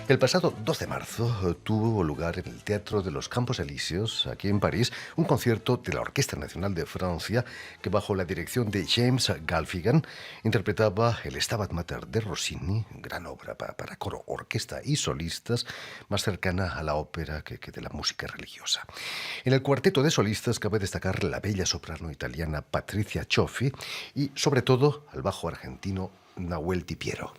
El pasado 2 de marzo tuvo lugar en el Teatro de los Campos Elíseos, aquí en París, un concierto de la Orquesta Nacional de Francia que, bajo la dirección de James Galfigan, interpretaba el Stabat Mater de Rossini, gran obra para coro, orquesta y solistas, más cercana a la ópera que de la música religiosa. En el cuarteto de solistas cabe destacar la bella soprano italiana Patricia Cioffi y, sobre todo, al bajo argentino Nahuel Di Piero.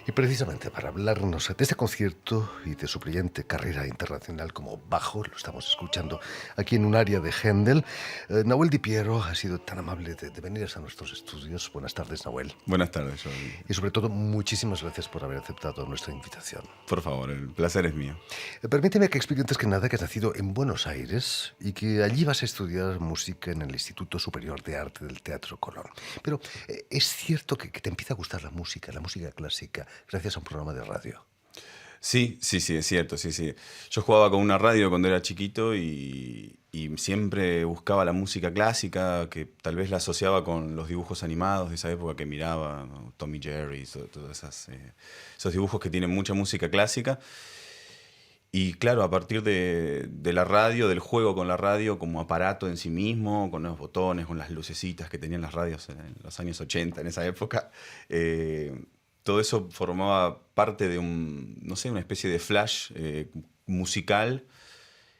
Y precisamente para hablarnos de este concierto y de su brillante carrera internacional como bajo, lo estamos escuchando aquí en un área de Händel, Nahuel Di Piero ha sido tan amable de venir a nuestros estudios. Buenas tardes, Nahuel. Buenas tardes, Jordi. Y sobre todo, muchísimas gracias por haber aceptado nuestra invitación. Por favor, el placer es mío. Permíteme que explique antes que nada que has nacido en Buenos Aires y que allí vas a estudiar música en el Instituto Superior de Arte del Teatro Colón. Pero ¿es cierto que te empieza a gustar la música clásica, gracias a un programa de radio? Sí, es cierto, sí. Yo jugaba con una radio cuando era chiquito y siempre buscaba la música clásica, que tal vez la asociaba con los dibujos animados de esa época que miraba, ¿no? Tom y Jerry, todos esos dibujos que tienen mucha música clásica. Y claro, a partir de la radio, del juego con la radio como aparato en sí mismo, con los botones, con las lucecitas que tenían las radios en los años 80, en esa época, todo eso formaba parte de una especie de flash musical,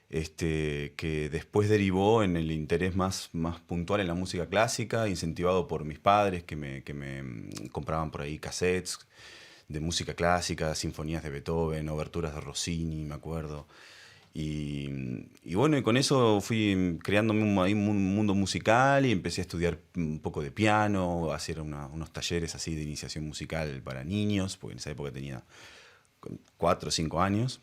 que después derivó en el interés más puntual en la música clásica, incentivado por mis padres que me compraban por ahí cassettes de música clásica, sinfonías de Beethoven, oberturas de Rossini, me acuerdo. Y bueno, y con eso fui creándome un mundo musical y empecé a estudiar un poco de piano, a hacer unos talleres así de iniciación musical para niños, porque en esa época tenía 4 o 5 años.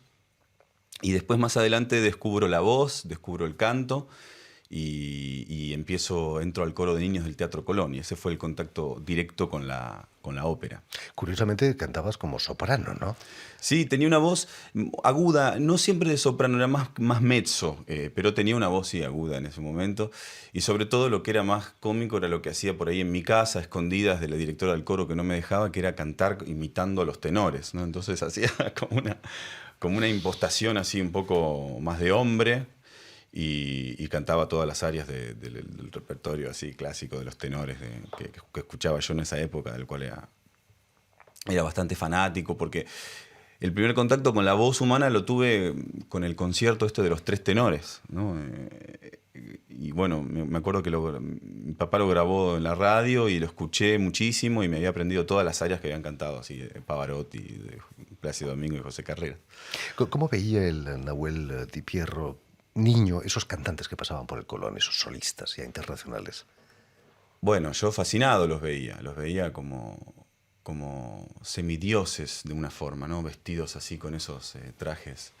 Y después más adelante descubro la voz, descubro el canto y entro al coro de niños del Teatro Colón, y ese fue el contacto directo con la ópera. Curiosamente cantabas como soprano, ¿no? Sí, tenía una voz aguda, no siempre de soprano, era más mezzo, pero tenía una voz sí aguda en ese momento, y sobre todo lo que era más cómico era lo que hacía por ahí en mi casa, escondidas de la directora del coro que no me dejaba, que era cantar imitando a los tenores, ¿no? Entonces hacía como una impostación así un poco más de hombre, y cantaba todas las áreas del repertorio así clásico de los tenores que escuchaba yo en esa época, del cual era bastante fanático, porque el primer contacto con la voz humana lo tuve con el concierto de los 3 tenores, ¿no? Y bueno, me acuerdo que mi papá lo grabó en la radio y lo escuché muchísimo y me había aprendido todas las áreas que habían cantado, así de Pavarotti, de Plácido Domingo y José Carreras. ¿Cómo veía el Nahuel Di Piero niño esos cantantes que pasaban por el Colón, esos solistas ya internacionales? Bueno, yo fascinado los veía como semidioses de una forma, ¿no? Vestidos así con esos trajes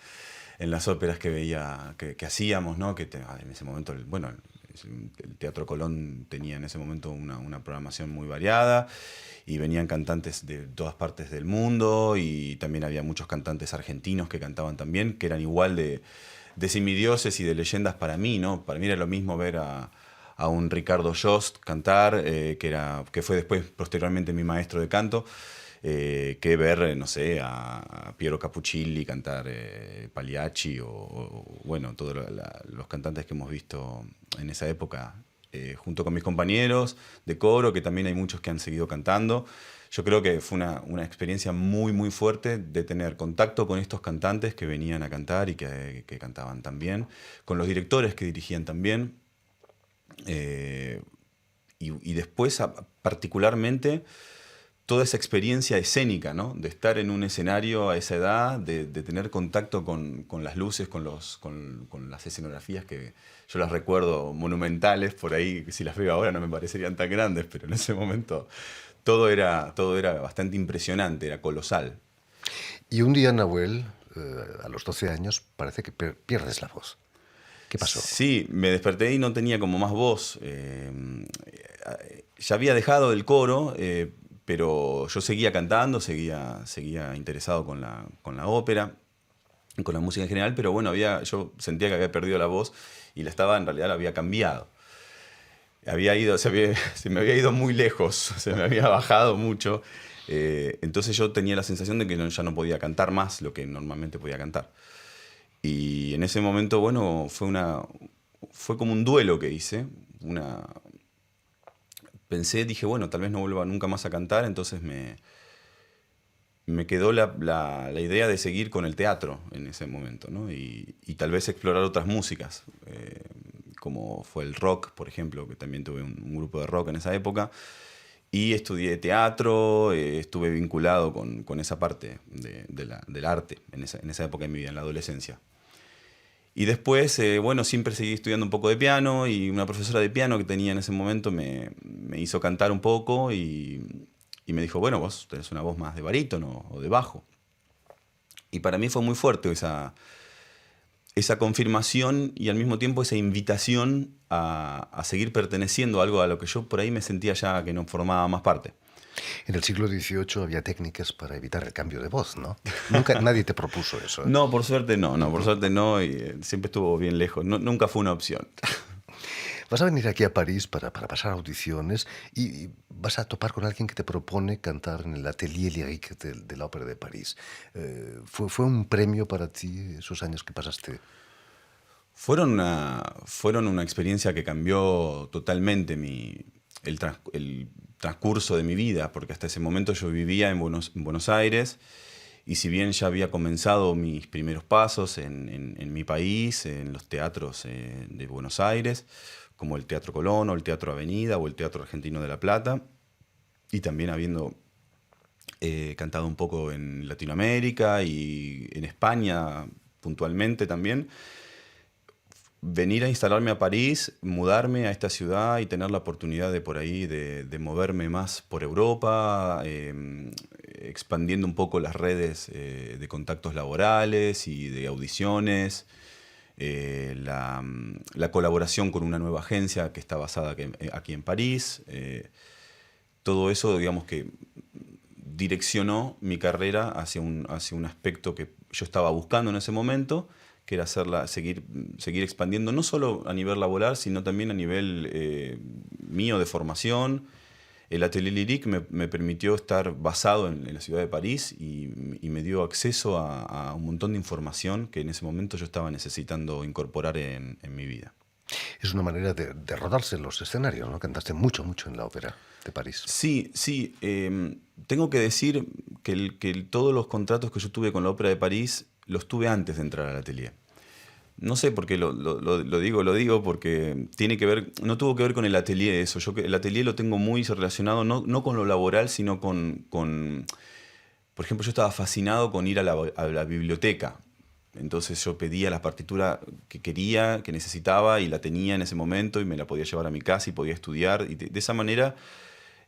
en las óperas que veía, que hacíamos, ¿no? En ese momento, el Teatro Colón tenía en ese momento una programación muy variada y venían cantantes de todas partes del mundo, y también había muchos cantantes argentinos que cantaban también, que eran igual de semidioses y de leyendas para mí, ¿no? Para mí era lo mismo ver a un Ricardo Yost cantar, que fue después, posteriormente, mi maestro de canto, que ver, no sé, a Piero Capuccilli cantar Pagliacci, bueno, todos los cantantes que hemos visto en esa época junto con mis compañeros de coro, que también hay muchos que han seguido cantando. Yo creo que fue una experiencia muy, muy fuerte de tener contacto con estos cantantes que venían a cantar y que cantaban también, con los directores que dirigían también. Y después, particularmente, toda esa experiencia escénica, ¿no? De estar en un escenario a esa edad, de tener contacto con las luces, con las escenografías que yo las recuerdo monumentales, por ahí, si las veo ahora no me parecerían tan grandes, pero en ese momento todo era bastante impresionante, era colosal. Y un día, Nahuel, a los 12 años, parece que pierdes la voz. ¿Qué pasó? Sí, me desperté y no tenía como más voz. Ya había dejado el coro, pero yo seguía cantando, seguía interesado con la ópera, con la música en general, pero bueno, yo sentía que había perdido la voz y en realidad la había cambiado. Se me había ido muy lejos, se me había bajado mucho. Entonces yo tenía la sensación de que ya no podía cantar más lo que normalmente podía cantar. Y en ese momento, bueno, fue como un duelo que hice. Dije, bueno, tal vez no vuelva nunca más a cantar, entonces me quedó la idea de seguir con el teatro en ese momento, ¿no? Y tal vez explorar otras músicas, como fue el rock, por ejemplo, que también tuve un grupo de rock en esa época. Y estudié teatro, estuve vinculado con esa parte del arte en esa época de mi vida, en la adolescencia. Y después, bueno, siempre seguí estudiando un poco de piano y una profesora de piano que tenía en ese momento me hizo cantar un poco y me dijo, bueno, vos tenés una voz más de barítono o de bajo. Y para mí fue muy fuerte esa confirmación y al mismo tiempo esa invitación a seguir perteneciendo a algo a lo que yo por ahí me sentía ya que no formaba más parte. En el siglo XVIII había técnicas para evitar el cambio de voz, ¿no? Nadie te propuso eso. No, por suerte no, por suerte no, y siempre estuvo bien lejos. Nunca fue una opción. Vas a venir aquí a París para pasar audiciones y vas a topar con alguien que te propone cantar en el Atelier Lyrique de la Ópera de París. ¿Fue un premio para ti esos años que pasaste? Fueron una experiencia que cambió totalmente el transcurso de mi vida, porque hasta ese momento yo vivía en Buenos Aires y si bien ya había comenzado mis primeros pasos en mi país, en los teatros de Buenos Aires, como el Teatro Colón o el Teatro Avenida o el Teatro Argentino de La Plata, y también habiendo cantado un poco en Latinoamérica y en España puntualmente también, venir a instalarme a París, mudarme a esta ciudad y tener la oportunidad de por ahí de moverme más por Europa, expandiendo un poco las redes de contactos laborales y de audiciones, la colaboración con una nueva agencia que está basada aquí en París. Todo eso, digamos que direccionó mi carrera hacia un aspecto que yo estaba buscando en ese momento, que era seguir expandiendo, no solo a nivel laboral, sino también a nivel mío de formación. El Atelier Lyrique me permitió estar basado en la ciudad de París y me dio acceso a un montón de información que en ese momento yo estaba necesitando incorporar en mi vida. Es una manera de rodarse en los escenarios, ¿no? Cantaste mucho en la Ópera de París. Sí. Tengo que decir que todos los contratos que yo tuve con la Ópera de París los tuve antes de entrar al atelier. No sé por qué lo digo porque no tuvo que ver con el atelier eso. El atelier lo tengo muy relacionado, no con lo laboral, sino con... Por ejemplo, yo estaba fascinado con ir a la biblioteca. Entonces yo pedía la partitura que quería, que necesitaba, y la tenía en ese momento, y me la podía llevar a mi casa y podía estudiar. Y de esa manera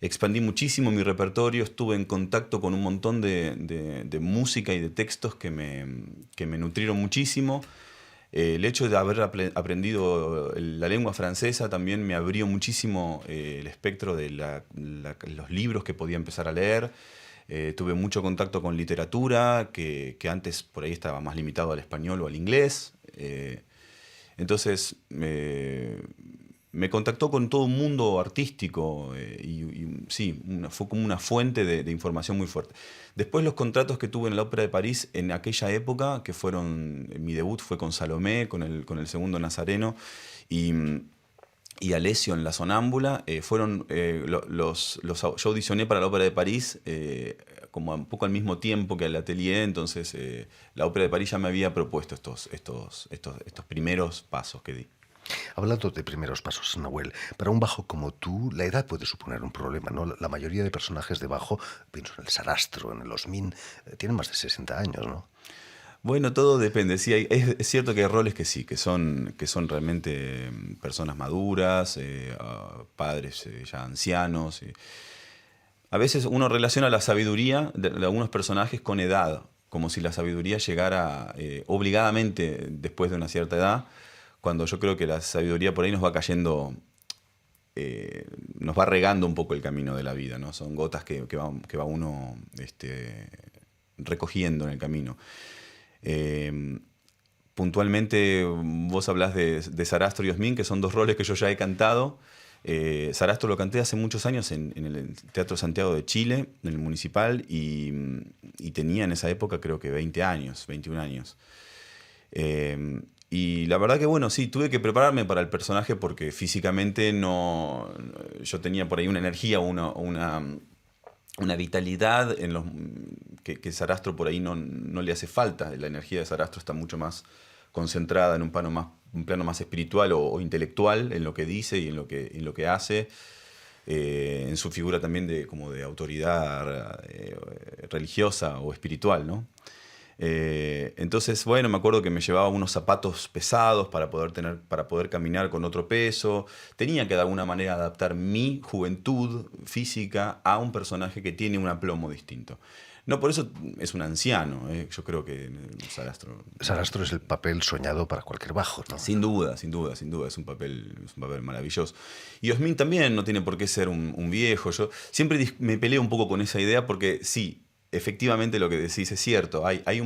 expandí muchísimo mi repertorio, estuve en contacto con un montón de música y de textos que me nutrieron muchísimo. El hecho de haber aprendido la lengua francesa también me abrió muchísimo el espectro de los libros que podía empezar a leer. Tuve mucho contacto con literatura, que antes por ahí estaba más limitado al español o al inglés. Entonces me contactó con todo un mundo artístico sí, fue como una fuente de información muy fuerte. Después los contratos que tuve en la Ópera de París en aquella época, que fueron, mi debut fue con Salomé, con el segundo Nazareno, y y Alessio en La Sonámbula, yo audicioné para la Ópera de París como un poco al mismo tiempo que al Atelier, entonces la Ópera de París ya me había propuesto estos primeros pasos que di. Hablando de primeros pasos, Nahuel, para un bajo como tú, la edad puede suponer un problema, ¿no? La mayoría de personajes de bajo, pienso en el Sarastro, en el Osmin, tienen más de 60 años, ¿no? Bueno, todo depende. Sí, es cierto que hay roles que sí, que son realmente personas maduras, padres ya ancianos. A veces uno relaciona la sabiduría de algunos personajes con edad, como si la sabiduría llegara obligadamente después de una cierta edad, cuando yo creo que la sabiduría por ahí nos va cayendo, nos va regando un poco el camino de la vida, ¿no? Son gotas que va uno recogiendo en el camino. Puntualmente vos hablás de Sarastro y Osmin, que son dos roles que yo ya he cantado. Sarastro lo canté hace muchos años en el Teatro Santiago de Chile, en el Municipal, y tenía en esa época creo que 20 años, 21 años. Y la verdad que bueno, sí, tuve que prepararme para el personaje porque físicamente yo tenía por ahí una energía, una vitalidad que Sarastro por ahí no le hace falta. La energía de Sarastro está mucho más concentrada en un plano más espiritual o intelectual en lo que dice y en lo que hace, en su figura también como de autoridad religiosa o espiritual, ¿no? Entonces, bueno, me acuerdo que me llevaba unos zapatos pesados para poder caminar con otro peso. Tenía que de alguna manera adaptar mi juventud física a un personaje que tiene un aplomo distinto. No por eso es un anciano, yo creo que Sarastro... Sarastro es el papel soñado para cualquier bajo, ¿no? Sin duda, sin duda, sin duda, es un papel maravilloso. Y Osmin también no tiene por qué ser un viejo. Yo siempre me peleo un poco con esa idea porque sí, efectivamente lo que decís es cierto. Hay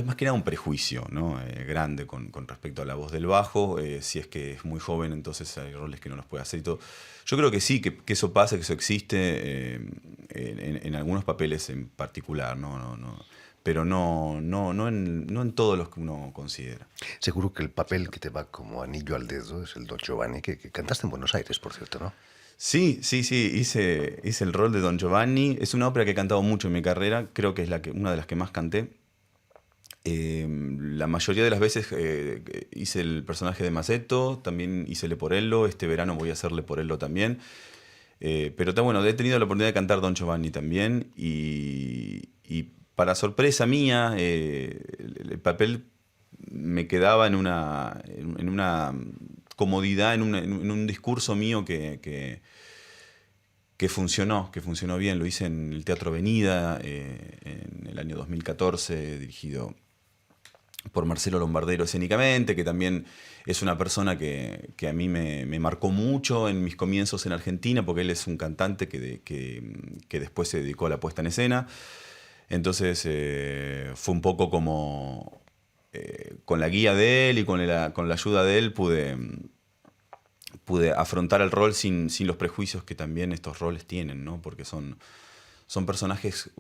más que nada un prejuicio, ¿no? Grande con respecto a la voz del bajo. Si es que es muy joven, entonces hay roles que no los puede hacer y todo. Yo creo que sí, que eso pasa, que eso existe en algunos papeles en particular, ¿no? Pero no en todos los que uno considera. Seguro que el papel que te va como anillo al dedo es el Don Giovanni, que cantaste en Buenos Aires, por cierto, ¿no? Sí, hice el rol de Don Giovanni. Es una ópera que he cantado mucho en mi carrera, creo que es una de las que más canté. La mayoría de las veces hice el personaje de Maceto, también hice Leporello, este verano voy a hacer Leporello también. Pero bueno, he tenido la oportunidad de cantar Don Giovanni también y para sorpresa mía, el papel me quedaba en una comodidad, en un discurso mío que funcionó bien. Lo hice en el Teatro Avenida en el año 2014, dirigido por Marcelo Lombardero escénicamente, que también es una persona que a mí me marcó mucho en mis comienzos en Argentina, porque él es un cantante que después se dedicó a la puesta en escena. Entonces fue un poco como con la guía de él y con la ayuda de él pude afrontar el rol sin los prejuicios que también estos roles tienen, ¿no? Porque son personajes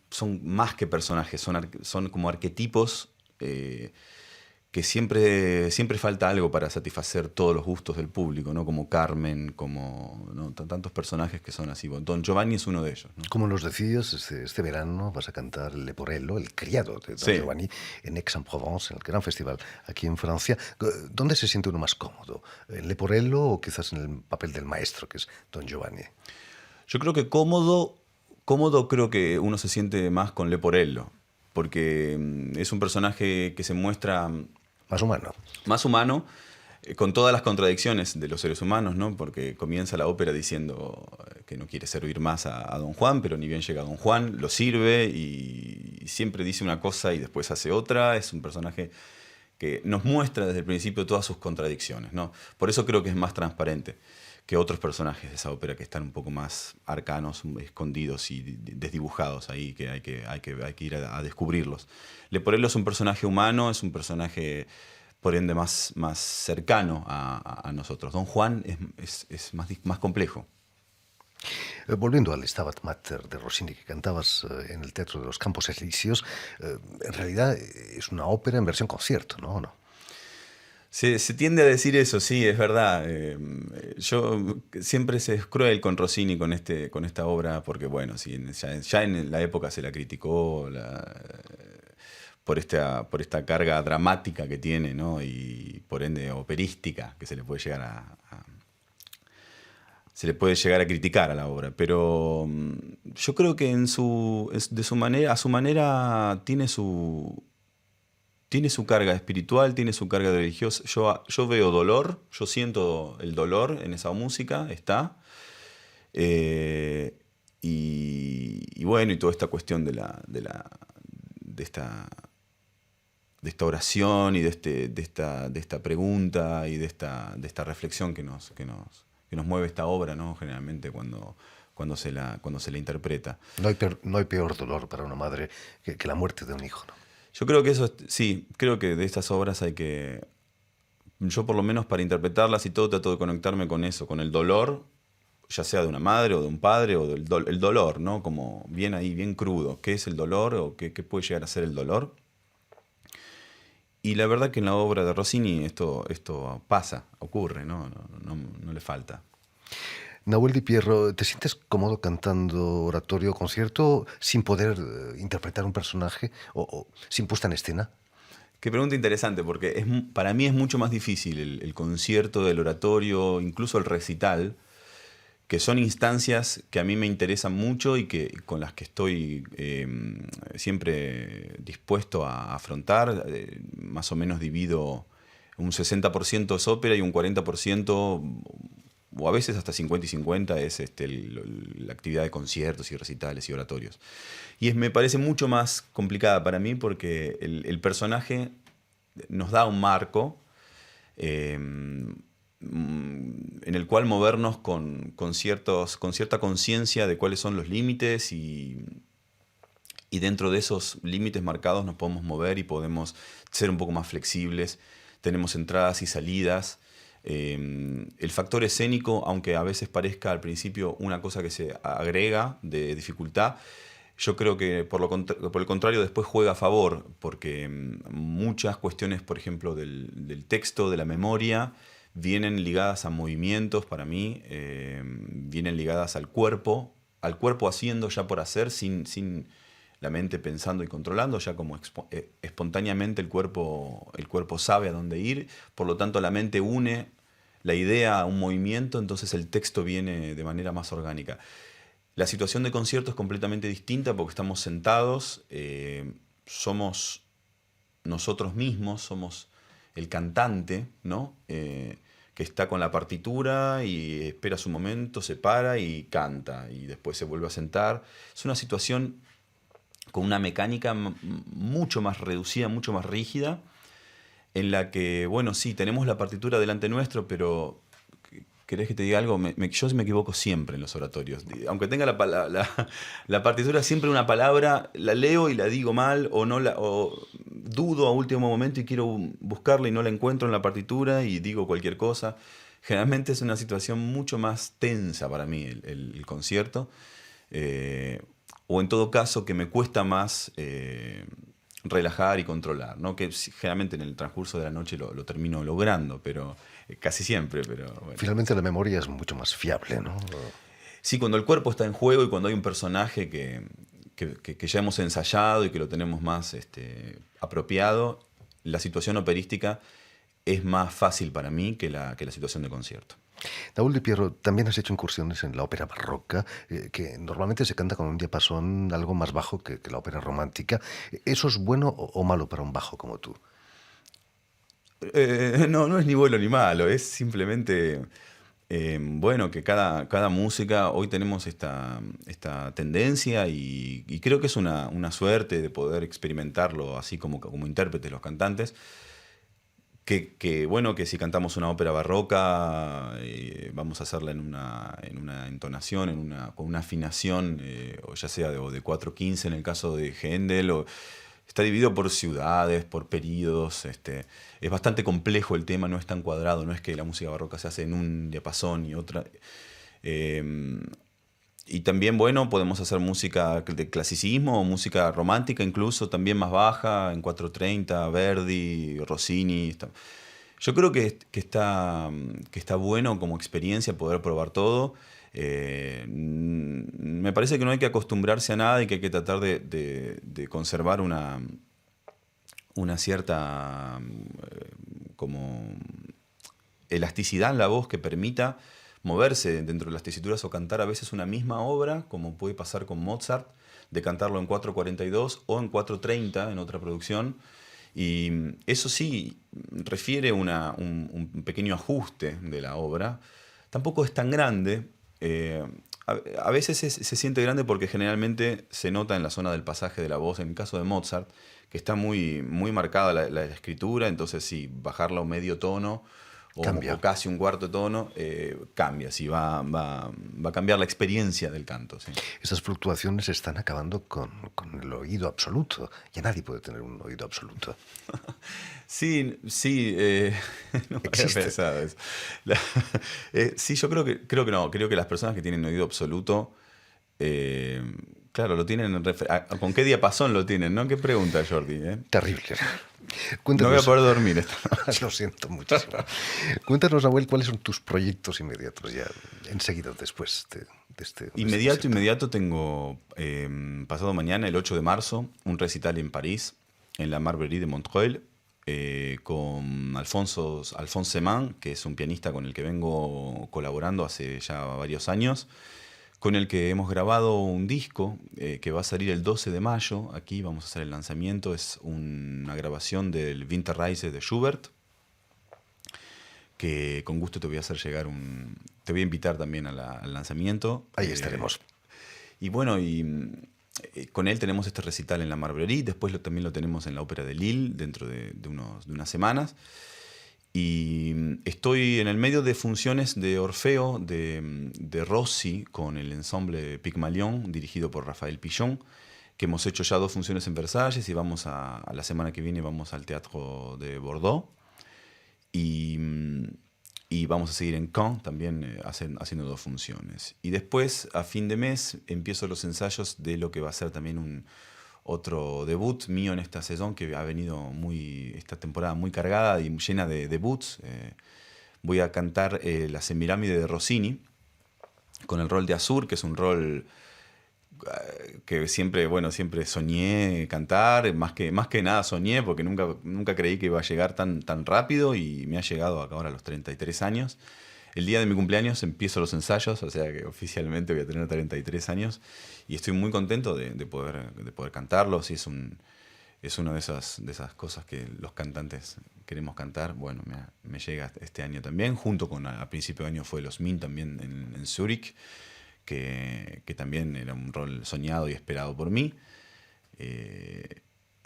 son más que personajes, son como arquetipos que siempre falta algo para satisfacer todos los gustos del público, ¿no? Como Carmen, como ¿no? Tantos personajes que son así. Don Giovanni es uno de ellos, ¿no? Como nos decías, este verano vas a cantar Leporello, el criado de Don Giovanni, en Aix-en-Provence, en el gran festival aquí en Francia. ¿Dónde se siente uno más cómodo? ¿En Leporello o quizás en el papel del maestro, que es Don Giovanni? Yo creo que cómodo creo que uno se siente más con Leporello, porque es un personaje que se muestra más humano, con todas las contradicciones de los seres humanos, ¿no? Porque comienza la ópera diciendo que no quiere servir más a Don Juan, pero ni bien llega Don Juan, lo sirve y siempre dice una cosa y después hace otra. Es un personaje que nos muestra desde el principio todas sus contradicciones, ¿no? Por eso creo que es más transparente que otros personajes de esa ópera que están un poco más arcanos, escondidos y desdibujados ahí, que hay que ir a descubrirlos. Leporello es un personaje humano, es un personaje por ende más cercano a nosotros. Don Juan es más complejo. Volviendo al Stabat Mater de Rossini que cantabas en el Teatro de los Campos Elíseos, en realidad es una ópera en versión concierto, ¿no? Se tiende a decir eso, sí, es verdad. Yo siempre se es cruel con Rossini con esta obra, porque bueno, sí, ya en la época se la criticó por esta carga dramática que tiene, ¿no? Y por ende operística que se le puede llegar se le puede llegar a criticar a la obra. Pero yo creo que de su manera, a su manera tiene su carga espiritual, tiene su carga religiosa. Yo veo dolor, yo siento el dolor en esa música, está. Eh, y bueno, y toda esta cuestión de esta oración y de esta pregunta y de esta reflexión que nos mueve esta obra, ¿no? Generalmente cuando se la interpreta. No hay peor dolor para una madre que la muerte de un hijo, ¿no? Yo creo que sí, creo que de estas obras yo por lo menos para interpretarlas y todo trato de conectarme con eso, con el dolor, ya sea de una madre o de un padre, o el dolor, ¿no? Como bien ahí, bien crudo. ¿Qué es el dolor o qué puede llegar a ser el dolor? Y la verdad que en la obra de Rossini esto pasa, ocurre, ¿no? No le falta. Nahuel Di Pierro, ¿te sientes cómodo cantando oratorio o concierto sin poder interpretar un personaje o sin puesta en escena? Qué pregunta interesante, porque para mí es mucho más difícil el concierto, el oratorio, incluso el recital, que son instancias que a mí me interesan mucho y con las que estoy siempre dispuesto a afrontar. Más o menos divido un 60% es ópera y un 40%, o a veces hasta 50 y 50, es la actividad de conciertos y recitales y oratorios. Y me parece mucho más complicada para mí porque el personaje nos da un marco en el cual movernos con cierta conciencia de cuáles son los límites y dentro de esos límites marcados nos podemos mover y podemos ser un poco más flexibles. Tenemos entradas y salidas. El factor escénico, aunque a veces parezca al principio una cosa que se agrega de dificultad, yo creo que por el contrario después juega a favor, porque muchas cuestiones, por ejemplo, del texto, de la memoria, vienen ligadas a movimientos para mí, vienen ligadas al cuerpo haciendo ya por hacer, sin la mente pensando y controlando, ya como espontáneamente el cuerpo sabe a dónde ir, por lo tanto la mente une la idea a un movimiento, entonces el texto viene de manera más orgánica. La situación de concierto es completamente distinta porque estamos sentados, somos nosotros mismos, somos el cantante, ¿no? Que está con la partitura y espera su momento, se para y canta y después se vuelve a sentar. Es una situación con una mecánica mucho más reducida, mucho más rígida, en la que, bueno, sí, tenemos la partitura delante nuestro, pero ¿querés que te diga algo? Yo me equivoco siempre en los oratorios. Aunque tenga la partitura, siempre una palabra, la leo y la digo mal, o dudo a último momento y quiero buscarla y no la encuentro en la partitura y digo cualquier cosa. Generalmente es una situación mucho más tensa para mí el concierto. O en todo caso que me cuesta más relajar y controlar, ¿no? Que generalmente en el transcurso de la noche lo termino logrando, pero casi siempre. Pero bueno. Finalmente la memoria es mucho más fiable, ¿no? Sí, cuando el cuerpo está en juego y cuando hay un personaje que ya hemos ensayado y que lo tenemos más apropiado, la situación operística es más fácil para mí que la situación de concierto. Nahuel Di Pierro, también has hecho incursiones en la ópera barroca, que normalmente se canta con un diapasón algo más bajo que la ópera romántica. ¿Eso es bueno o malo para un bajo como tú? No es ni bueno ni malo, es simplemente bueno que cada música, hoy tenemos esta tendencia y creo que es una suerte de poder experimentarlo así como intérpretes los cantantes. Bueno, que si cantamos una ópera barroca, vamos a hacerla en una entonación, con una afinación, o ya sea de 4/15 en el caso de Händel, está dividido por ciudades, por períodos. Es bastante complejo el tema, no es tan cuadrado, no es que la música barroca se hace en un diapasón y otra. Y también, bueno, podemos hacer música de clasicismo o música romántica, incluso también más baja, en 4/30, Verdi, Rossini. Yo creo que está bueno como experiencia poder probar todo. Me parece que no hay que acostumbrarse a nada y que hay que tratar de conservar una cierta como elasticidad en la voz que permita moverse dentro de las tesituras o cantar a veces una misma obra, como puede pasar con Mozart, de cantarlo en 4:42 o en 4:30 en otra producción. Y eso sí refiere un pequeño ajuste de la obra. Tampoco es tan grande. A veces se siente grande porque generalmente se nota en la zona del pasaje de la voz. En el caso de Mozart, que está muy, muy marcada la escritura, entonces sí, bajarla a medio tono o casi un cuarto tono, cambia, sí, va a cambiar la experiencia del canto. Sí. Esas fluctuaciones están acabando con el oído absoluto. Ya nadie puede tener un oído absoluto. Sí, no había pensado eso. Sí, yo creo que no. Creo que las personas que tienen oído absoluto, claro, lo tienen. ¿Con qué diapasón lo tienen? ¿No? ¿Qué pregunta, Jordi? Terrible. Cuéntanos. No voy a poder dormir esta noche. Lo siento muchísimo. Cuéntanos, Nahuel, cuáles son tus proyectos inmediatos ya enseguida después de este. Inmediato tengo pasado mañana, el 8 de marzo, un recital en París, en la Marberie de Montreuil, con Alphonse Seman, que es un pianista con el que vengo colaborando hace ya varios años, con el que hemos grabado un disco que va a salir el 12 de mayo. Aquí vamos a hacer el lanzamiento. Es una grabación del Winterreise de Schubert, que con gusto te voy a hacer llegar te voy a invitar también al lanzamiento. Ahí estaremos. Y bueno, con él tenemos este recital en la Marberie. Después también lo tenemos en la Ópera de Lille dentro de unas semanas. Y estoy en el medio de funciones de Orfeo de Rossi con el ensemble Pygmalion, dirigido por Rafael Pillon, que hemos hecho ya 2 funciones en Versalles y vamos a la semana que viene vamos al Teatro de Bordeaux. Y vamos a seguir en Caen también haciendo 2 funciones. Y después, a fin de mes, empiezo los ensayos de lo que va a ser también otro debut mío en esta sesión, que ha venido esta temporada muy cargada y llena de debuts. Voy a cantar la Semiramide de Rossini con el rol de Azur, que es un rol que siempre soñé cantar, más que nada soñé, porque nunca creí que iba a llegar tan rápido, y me ha llegado ahora a los 33 años. El día de mi cumpleaños empiezo los ensayos, o sea que oficialmente voy a tener 33 años, y estoy muy contento de poder cantarlos, y es una de esas cosas que los cantantes queremos cantar. Bueno, me llega este año también, junto con, a principio de año fue Los Min también en Zúrich, que también era un rol soñado y esperado por mí.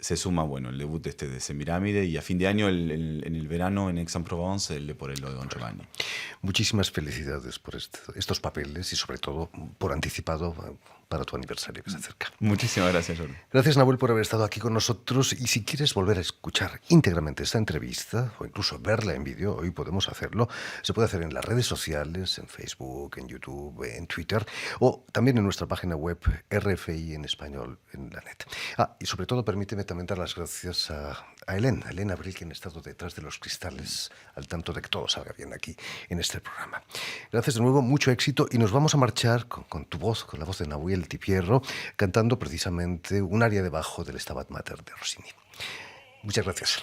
Se suma, bueno, el debut de Semiramide, y a fin de año, en el verano, en Aix-en-Provence, el de Por el lo de Don Giovanni. Muchísimas felicidades por estos papeles y sobre todo por anticipado para tu aniversario que se acerca. Muchísimas gracias, Jordi. Gracias, Nahuel, por haber estado aquí con nosotros, y si quieres volver a escuchar íntegramente esta entrevista o incluso verla en vídeo, hoy podemos hacerlo. Se puede hacer en las redes sociales, en Facebook, en YouTube, en Twitter, o también en nuestra página web RFI en español en la net. Y sobre todo permíteme también dar las gracias a Elena Abril, quien ha estado detrás de los cristales, al tanto de que todo salga bien aquí en este programa. Gracias de nuevo, mucho éxito, y nos vamos a marchar con tu voz, con la voz de Nahuel Di Pierro, cantando precisamente un aria de bajo del Stabat Mater de Rossini. Muchas gracias.